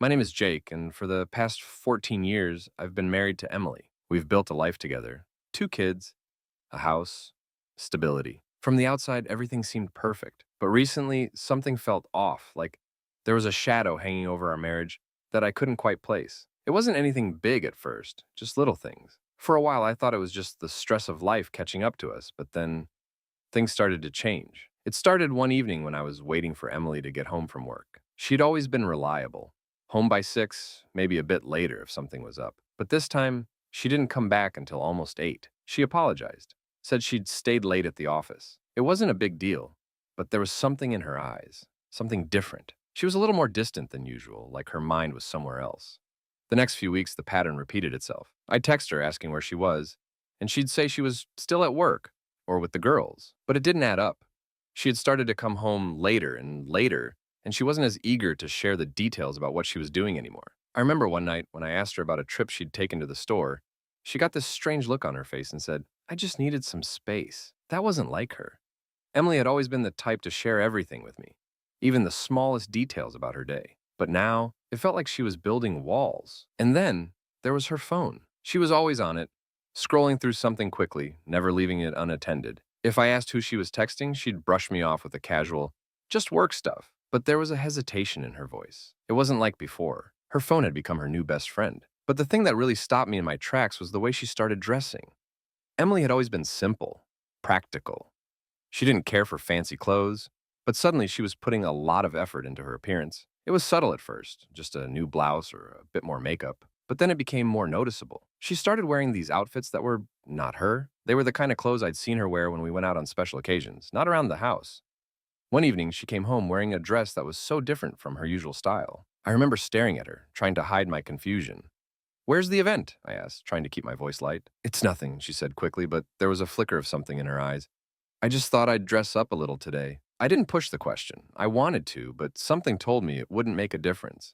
My name is Jake, and for the past 14 years, I've been married to Emily. We've built a life together, two kids, a house, stability. From the outside, everything seemed perfect. But recently, something felt off, like there was a shadow hanging over our marriage that I couldn't quite place. It wasn't anything big at first, just little things. For a while, I thought it was just the stress of life catching up to us, but then things started to change. It started one evening when I was waiting for Emily to get home from work. She'd always been reliable, home by 6, maybe a bit later if something was up. But this time, she didn't come back until almost 8. She apologized, said she'd stayed late at the office. It wasn't a big deal, but there was something in her eyes, something different. She was a little more distant than usual, like her mind was somewhere else. The next few weeks, the pattern repeated itself. I'd text her asking where she was, and she'd say she was still at work or with the girls, but it didn't add up. She had started to come home later and later, and she wasn't as eager to share the details about what she was doing anymore. I remember one night when I asked her about a trip she'd taken to the store, she got this strange look on her face and said, "I just needed some space." That wasn't like her. Emily had always been the type to share everything with me, even the smallest details about her day. But now, it felt like she was building walls. And then, there was her phone. She was always on it, scrolling through something quickly, never leaving it unattended. If I asked who she was texting, she'd brush me off with a casual, "just work stuff." But there was a hesitation in her voice. It wasn't like before. Her phone had become her new best friend. But the thing that really stopped me in my tracks was the way she started dressing. Emily had always been simple, practical. She didn't care for fancy clothes, but suddenly she was putting a lot of effort into her appearance. It was subtle at first, just a new blouse or a bit more makeup, but then it became more noticeable. She started wearing these outfits that were not her. They were the kind of clothes I'd seen her wear when we went out on special occasions, not around the house. One evening, she came home wearing a dress that was so different from her usual style. I remember staring at her, trying to hide my confusion. "Where's the event?" I asked, trying to keep my voice light. "It's nothing," she said quickly, but there was a flicker of something in her eyes. "I just thought I'd dress up a little today." I didn't push the question. I wanted to, but something told me it wouldn't make a difference.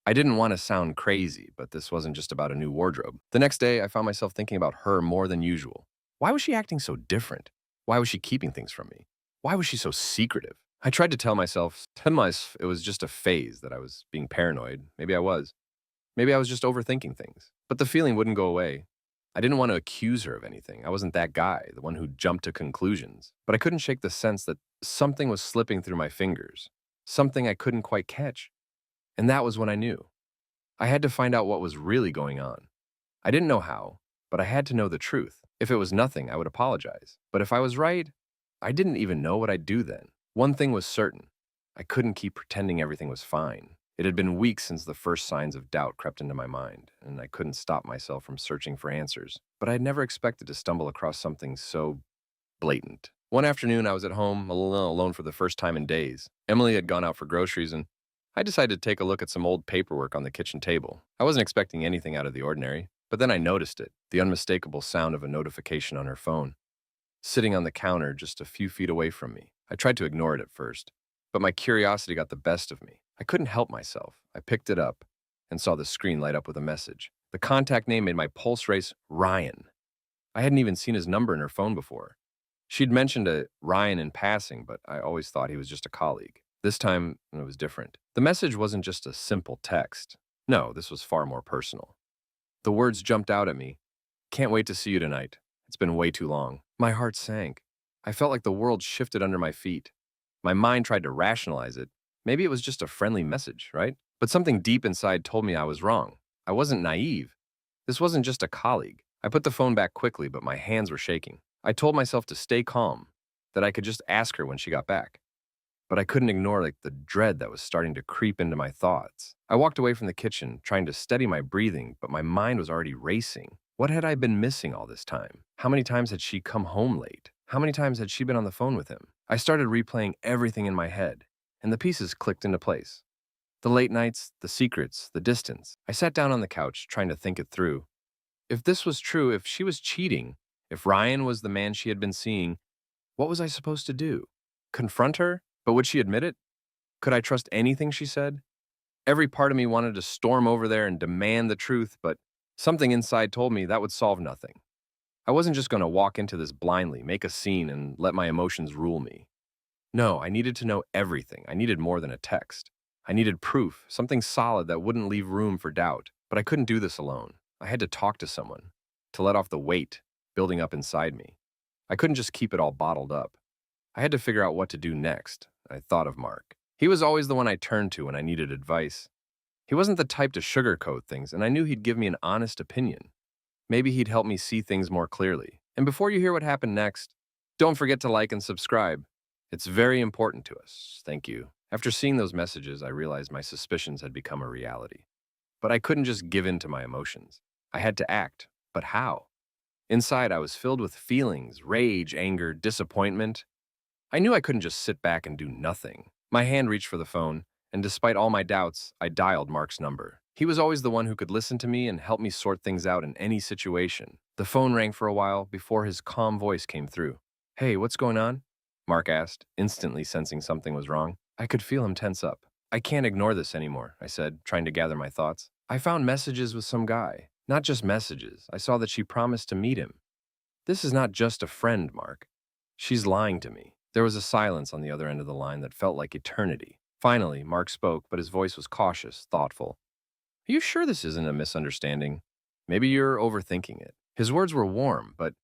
I didn't want to sound crazy, but this wasn't just about a new wardrobe. The next day, I found myself thinking about her more than usual. Why was she acting so different? Why was she keeping things from me? Why was she so secretive? I tried to tell myself it was just a phase, that I was being paranoid. Maybe I was. Maybe I was just overthinking things. But the feeling wouldn't go away. I didn't want to accuse her of anything. I wasn't that guy, the one who jumped to conclusions. But I couldn't shake the sense that something was slipping through my fingers, something I couldn't quite catch. And that was when I knew. I had to find out what was really going on. I didn't know how, but I had to know the truth. If it was nothing, I would apologize. But if I was right, I didn't even know what I'd do then. One thing was certain. I couldn't keep pretending everything was fine. It had been weeks since the first signs of doubt crept into my mind, and I couldn't stop myself from searching for answers. But I had never expected to stumble across something so blatant. One afternoon, I was at home, alone for the first time in days. Emily had gone out for groceries, and I decided to take a look at some old paperwork on the kitchen table. I wasn't expecting anything out of the ordinary, but then I noticed it, the unmistakable sound of a notification on her phone, sitting on the counter just a few feet away from me. I tried to ignore it at first, but my curiosity got the best of me. I couldn't help myself. I picked it up and saw the screen light up with a message. The contact name made my pulse race. Ryan. I hadn't even seen his number in her phone before. She'd mentioned a Ryan in passing, but I always thought he was just a colleague. This time, it was different. The message wasn't just a simple text. No, this was far more personal. The words jumped out at me. "Can't wait to see you tonight. It's been way too long." My heart sank. I felt like the world shifted under my feet. My mind tried to rationalize it. Maybe it was just a friendly message, right? But something deep inside told me I was wrong. I wasn't naive. This wasn't just a colleague. I put the phone back quickly, but my hands were shaking. I told myself to stay calm, that I could just ask her when she got back. But I couldn't ignore the dread that was starting to creep into my thoughts. I walked away from the kitchen, trying to steady my breathing, but my mind was already racing. What had I been missing all this time? How many times had she come home late? How many times had she been on the phone with him? I started replaying everything in my head, and the pieces clicked into place. The late nights, the secrets, the distance. I sat down on the couch, trying to think it through. If this was true, if she was cheating, if Ryan was the man she had been seeing, what was I supposed to do? Confront her? But would she admit it? Could I trust anything she said? Every part of me wanted to storm over there and demand the truth, but something inside told me that would solve nothing. I wasn't just going to walk into this blindly, make a scene, and let my emotions rule me. No, I needed to know everything. I needed more than a text. I needed proof, something solid that wouldn't leave room for doubt. But I couldn't do this alone. I had to talk to someone, to let off the weight building up inside me. I couldn't just keep it all bottled up. I had to figure out what to do next. I thought of Mark. He was always the one I turned to when I needed advice. He wasn't the type to sugarcoat things, and I knew he'd give me an honest opinion. Maybe he'd help me see things more clearly. And before you hear what happened next, don't forget to like and subscribe. It's very important to us. Thank you. After seeing those messages, I realized my suspicions had become a reality. But I couldn't just give in to my emotions. I had to act. But how? Inside, I was filled with feelings, rage, anger, disappointment. I knew I couldn't just sit back and do nothing. My hand reached for the phone, and despite all my doubts, I dialed Mark's number. He was always the one who could listen to me and help me sort things out in any situation. The phone rang for a while before his calm voice came through. "Hey, what's going on?" Mark asked, instantly sensing something was wrong. I could feel him tense up. "I can't ignore this anymore," I said, trying to gather my thoughts. "I found messages with some guy. Not just messages. I saw that she promised to meet him. This is not just a friend, Mark. She's lying to me." There was a silence on the other end of the line that felt like eternity. Finally, Mark spoke, but his voice was cautious, thoughtful. "Are you sure this isn't a misunderstanding? Maybe you're overthinking it." His words were warm, but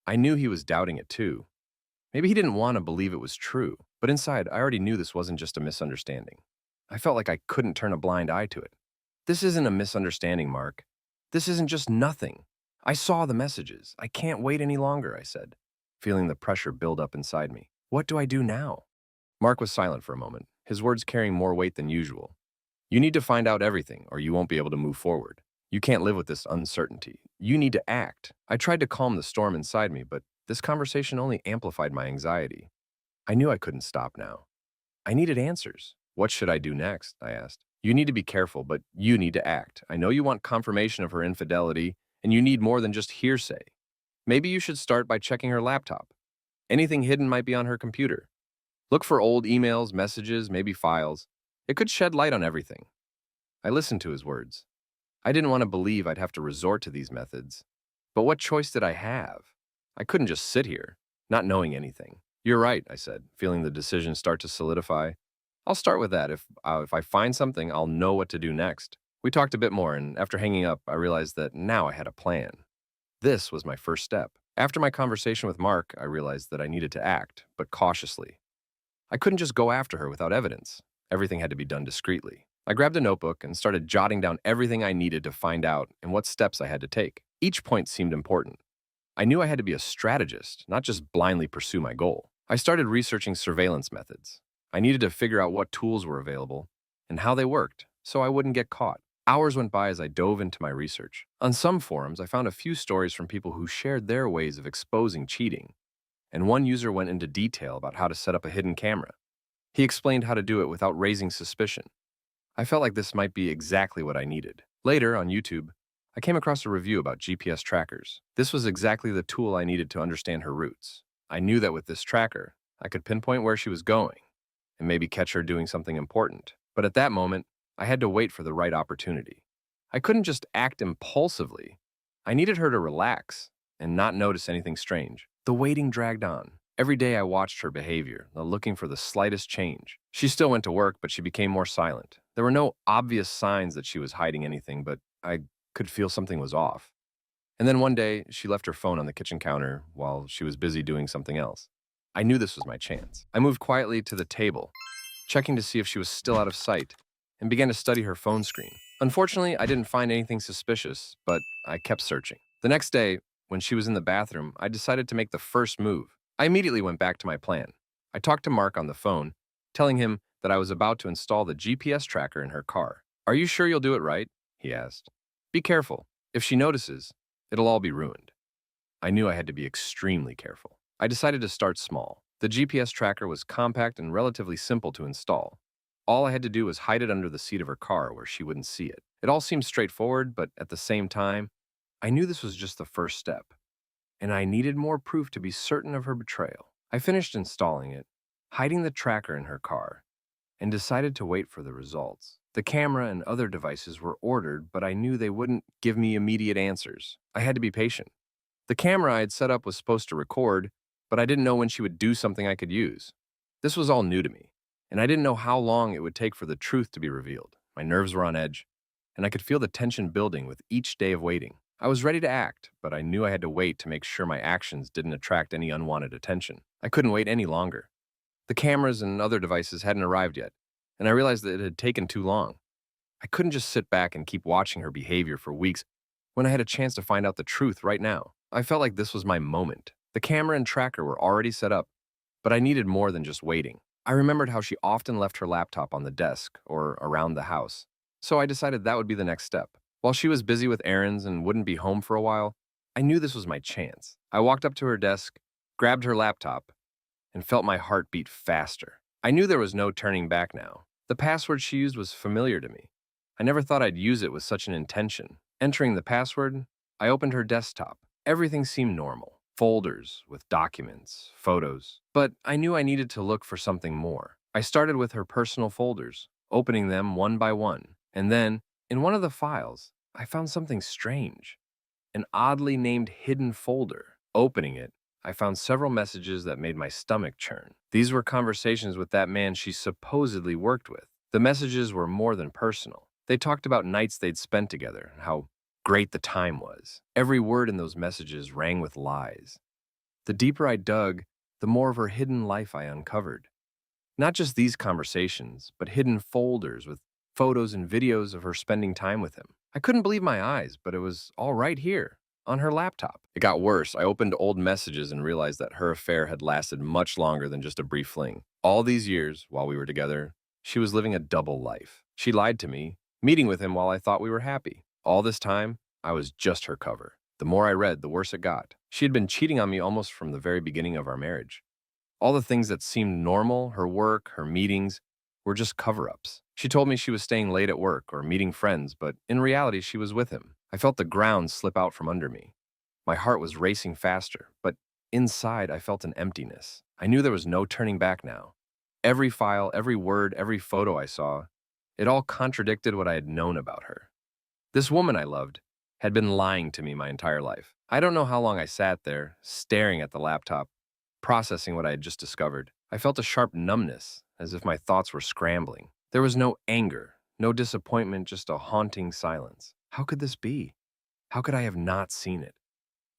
I knew he was doubting it too. Maybe he didn't want to believe it was true, but inside, I already knew this wasn't just a misunderstanding. I felt like I couldn't turn a blind eye to it. "This isn't a misunderstanding, Mark. This isn't just nothing. I saw the messages. I can't wait any longer," I said, feeling the pressure build up inside me. "What do I do now?" Mark was silent for a moment, his words carrying more weight than usual. "You need to find out everything, or you won't be able to move forward. You can't live with this uncertainty. You need to act." I tried to calm the storm inside me, but this conversation only amplified my anxiety. I knew I couldn't stop now. I needed answers. "What should I do next?" I asked. "You need to be careful, but you need to act. I know you want confirmation of her infidelity, and you need more than just hearsay. Maybe you should start by checking her laptop. Anything hidden might be on her computer. Look for old emails, messages, maybe files. It could shed light on everything." I listened to his words. I didn't want to believe I'd have to resort to these methods. But what choice did I have? I couldn't just sit here, not knowing anything. "You're right," I said, feeling the decision start to solidify. "I'll start with that. If I find something, I'll know what to do next." We talked a bit more, and after hanging up, I realized that now I had a plan. This was my first step. After my conversation with Mark, I realized that I needed to act, but cautiously. I couldn't just go after her without evidence. Everything had to be done discreetly. I grabbed a notebook and started jotting down everything I needed to find out and what steps I had to take. Each point seemed important. I knew I had to be a strategist, not just blindly pursue my goal. I started researching surveillance methods. I needed to figure out what tools were available and how they worked so I wouldn't get caught. Hours went by as I dove into my research. On some forums, I found a few stories from people who shared their ways of exposing cheating, and one user went into detail about how to set up a hidden camera. He explained how to do it without raising suspicion. I felt like this might be exactly what I needed. Later, on YouTube, I came across a review about GPS trackers. This was exactly the tool I needed to understand her routes. I knew that with this tracker, I could pinpoint where she was going and maybe catch her doing something important. But at that moment, I had to wait for the right opportunity. I couldn't just act impulsively. I needed her to relax and not notice anything strange. The waiting dragged on. Every day I watched her behavior, looking for the slightest change. She still went to work, but she became more silent. There were no obvious signs that she was hiding anything, but I could feel something was off. And then one day, she left her phone on the kitchen counter while she was busy doing something else. I knew this was my chance. I moved quietly to the table, checking to see if she was still out of sight, and began to study her phone screen. Unfortunately, I didn't find anything suspicious, but I kept searching. The next day, when she was in the bathroom, I decided to make the first move. I immediately went back to my plan. I talked to Mark on the phone, telling him that I was about to install the GPS tracker in her car. "Are you sure you'll do it right?" he asked. "Be careful. If she notices, it'll all be ruined." I knew I had to be extremely careful. I decided to start small. The GPS tracker was compact and relatively simple to install. All I had to do was hide it under the seat of her car where she wouldn't see it. It all seemed straightforward, but at the same time, I knew this was just the first step, and I needed more proof to be certain of her betrayal. I finished installing it, hiding the tracker in her car, and decided to wait for the results. The camera and other devices were ordered, but I knew they wouldn't give me immediate answers. I had to be patient. The camera I had set up was supposed to record, but I didn't know when she would do something I could use. This was all new to me. and I didn't know how long it would take for the truth to be revealed. My nerves were on edge, and I could feel the tension building with each day of waiting. I was ready to act, but I knew I had to wait to make sure my actions didn't attract any unwanted attention. I couldn't wait any longer. The cameras and other devices hadn't arrived yet, and I realized that it had taken too long. I couldn't just sit back and keep watching her behavior for weeks when I had a chance to find out the truth right now. I felt like this was my moment. The camera and tracker were already set up, but I needed more than just waiting. I remembered how she often left her laptop on the desk or around the house, so I decided that would be the next step. While she was busy with errands and wouldn't be home for a while, I knew this was my chance. I walked up to her desk, grabbed her laptop, and felt my heart beat faster. I knew there was no turning back now. The password she used was familiar to me. I never thought I'd use it with such an intention. Entering the password, I opened her desktop. Everything seemed normal. Folders with documents, photos. But I knew I needed to look for something more. I started with her personal folders, opening them one by one. And then, in one of the files, I found something strange. An oddly named hidden folder. Opening it, I found several messages that made my stomach churn. These were conversations with that man she supposedly worked with. The messages were more than personal. They talked about nights they'd spent together and how great the time was. Every word in those messages rang with lies. The deeper I dug, the more of her hidden life I uncovered. Not just these conversations, but hidden folders with photos and videos of her spending time with him. I couldn't believe my eyes, but it was all right here, on her laptop. It got worse. I opened old messages and realized that her affair had lasted much longer than just a brief fling. All these years, while we were together, she was living a double life. She lied to me, meeting with him while I thought we were happy. All this time, I was just her cover. The more I read, the worse it got. She had been cheating on me almost from the very beginning of our marriage. All the things that seemed normal, her work, her meetings, were just cover-ups. She told me she was staying late at work or meeting friends, but in reality, she was with him. I felt the ground slip out from under me. My heart was racing faster, but inside I felt an emptiness. I knew there was no turning back now. Every file, every word, every photo I saw, it all contradicted what I had known about her. This woman I loved had been lying to me my entire life. I don't know how long I sat there, staring at the laptop, processing what I had just discovered. I felt a sharp numbness, as if my thoughts were scrambling. There was no anger, no disappointment, just a haunting silence. How could this be? How could I have not seen it?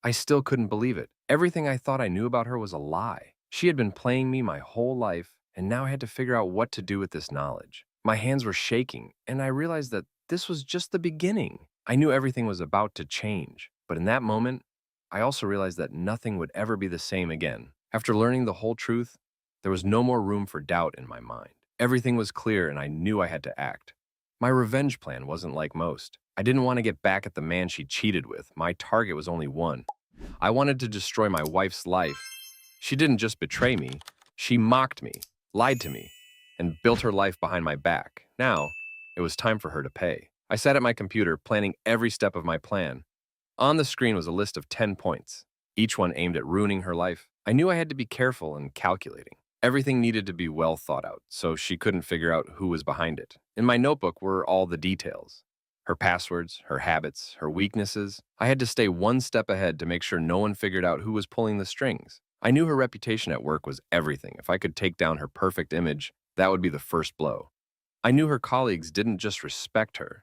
I still couldn't believe it. Everything I thought I knew about her was a lie. She had been playing me my whole life, and now I had to figure out what to do with this knowledge. My hands were shaking, and I realized that this was just the beginning. I knew everything was about to change, but in that moment, I also realized that nothing would ever be the same again. After learning the whole truth, there was no more room for doubt in my mind. Everything was clear, and I knew I had to act. My revenge plan wasn't like most. I didn't want to get back at the man she cheated with. My target was only one. I wanted to destroy my wife's life. She didn't just betray me, she mocked me, lied to me, and built her life behind my back. Now, it was time for her to pay. I sat at my computer, planning every step of my plan. On the screen was a list of 10 points, each one aimed at ruining her life. I knew I had to be careful and calculating. Everything needed to be well thought out, so she couldn't figure out who was behind it. In my notebook were all the details. Her passwords, her habits, her weaknesses. I had to stay one step ahead to make sure no one figured out who was pulling the strings. I knew her reputation at work was everything. If I could take down her perfect image, that would be the first blow. I knew her colleagues didn't just respect her.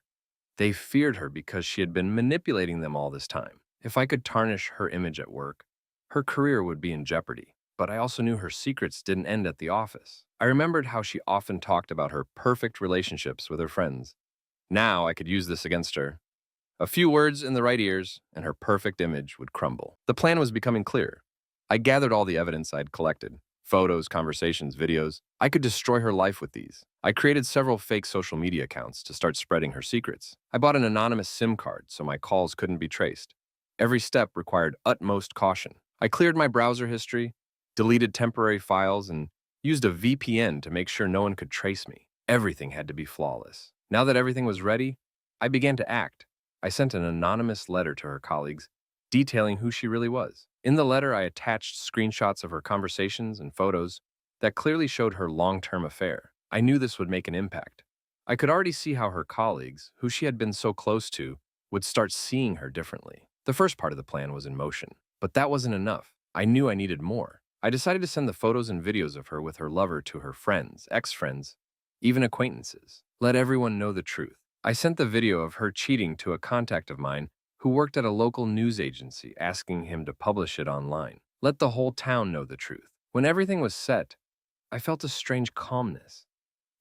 They feared her because she had been manipulating them all this time. If I could tarnish her image at work, her career would be in jeopardy. But I also knew her secrets didn't end at the office. I remembered how she often talked about her perfect relationships with her friends. Now I could use this against her. A few words in the right ears, and her perfect image would crumble. The plan was becoming clear. I gathered all the evidence I'd collected. Photos, conversations, videos. I could destroy her life with these. I created several fake social media accounts to start spreading her secrets. I bought an anonymous SIM card so my calls couldn't be traced. Every step required utmost caution. I cleared my browser history, deleted temporary files, and used a VPN to make sure no one could trace me. Everything had to be flawless. Now that everything was ready, I began to act. I sent an anonymous letter to her colleagues, detailing who she really was. In the letter, I attached screenshots of her conversations and photos that clearly showed her long-term affair. I knew this would make an impact. I could already see how her colleagues, who she had been so close to, would start seeing her differently. The first part of the plan was in motion, but that wasn't enough. I knew I needed more. I decided to send the photos and videos of her with her lover to her friends, ex-friends, even acquaintances. Let everyone know the truth. I sent the video of her cheating to a contact of mine who worked at a local news agency, asking him to publish it online. Let the whole town know the truth. When everything was set, I felt a strange calmness.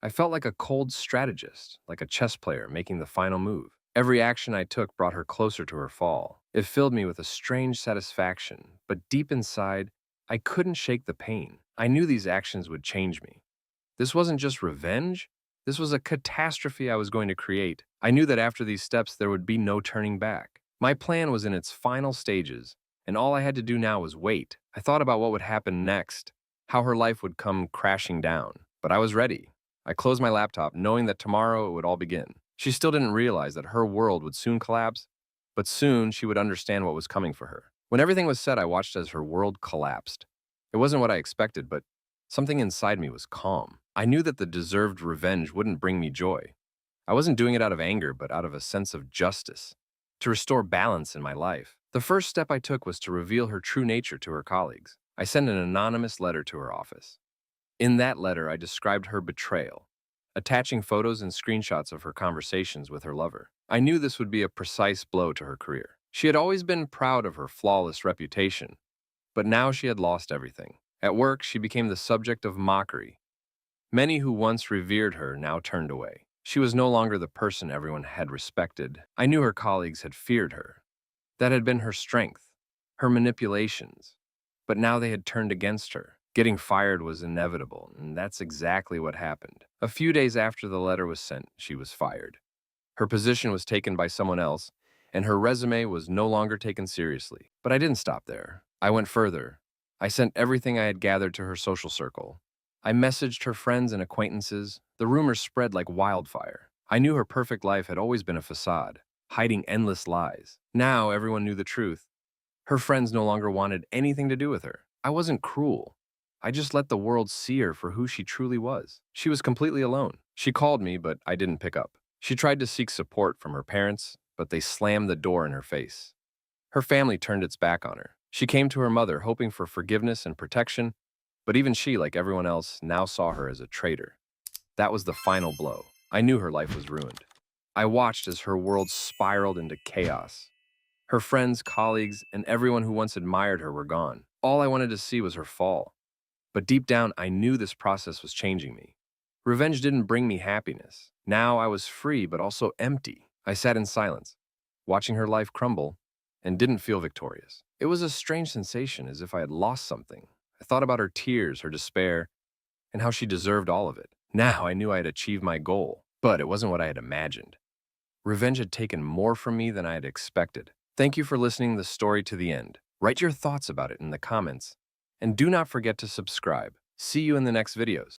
I felt like a cold strategist, like a chess player making the final move. Every action I took brought her closer to her fall. It filled me with a strange satisfaction, but deep inside, I couldn't shake the pain. I knew these actions would change me. This wasn't just revenge, this was a catastrophe I was going to create. I knew that after these steps, there would be no turning back. My plan was in its final stages, and all I had to do now was wait. I thought about what would happen next, how her life would come crashing down. But I was ready. I closed my laptop, knowing that tomorrow it would all begin. She still didn't realize that her world would soon collapse, but soon she would understand what was coming for her. When everything was said, I watched as her world collapsed. It wasn't what I expected, but something inside me was calm. I knew that the deserved revenge wouldn't bring me joy. I wasn't doing it out of anger, but out of a sense of justice, to restore balance in my life. The first step I took was to reveal her true nature to her colleagues. I sent an anonymous letter to her office. In that letter, I described her betrayal, attaching photos and screenshots of her conversations with her lover. I knew this would be a precise blow to her career. She had always been proud of her flawless reputation, but now she had lost everything. At work, she became the subject of mockery. Many who once revered her now turned away. She was no longer the person everyone had respected. I knew her colleagues had feared her. That had been her strength, her manipulations. But now they had turned against her. Getting fired was inevitable, and that's exactly what happened. A few days after the letter was sent, she was fired. Her position was taken by someone else, and her resume was no longer taken seriously. But I didn't stop there. I went further. I sent everything I had gathered to her social circle. I messaged her friends and acquaintances. The rumors spread like wildfire. I knew her perfect life had always been a facade, hiding endless lies. Now everyone knew the truth. Her friends no longer wanted anything to do with her. I wasn't cruel. I just let the world see her for who she truly was. She was completely alone. She called me, but I didn't pick up. She tried to seek support from her parents, but they slammed the door in her face. Her family turned its back on her. She came to her mother, hoping for forgiveness and protection, but even she, like everyone else, now saw her as a traitor. That was the final blow. I knew her life was ruined. I watched as her world spiraled into chaos. Her friends, colleagues, and everyone who once admired her were gone. All I wanted to see was her fall. But deep down, I knew this process was changing me. Revenge didn't bring me happiness. Now I was free, but also empty. I sat in silence, watching her life crumble, and didn't feel victorious. It was a strange sensation, as if I had lost something. I thought about her tears, her despair, and how she deserved all of it. Now I knew I had achieved my goal, but it wasn't what I had imagined. Revenge had taken more from me than I had expected. Thank you for listening to the story to the end. Write your thoughts about it in the comments, and do not forget to subscribe. See you in the next videos.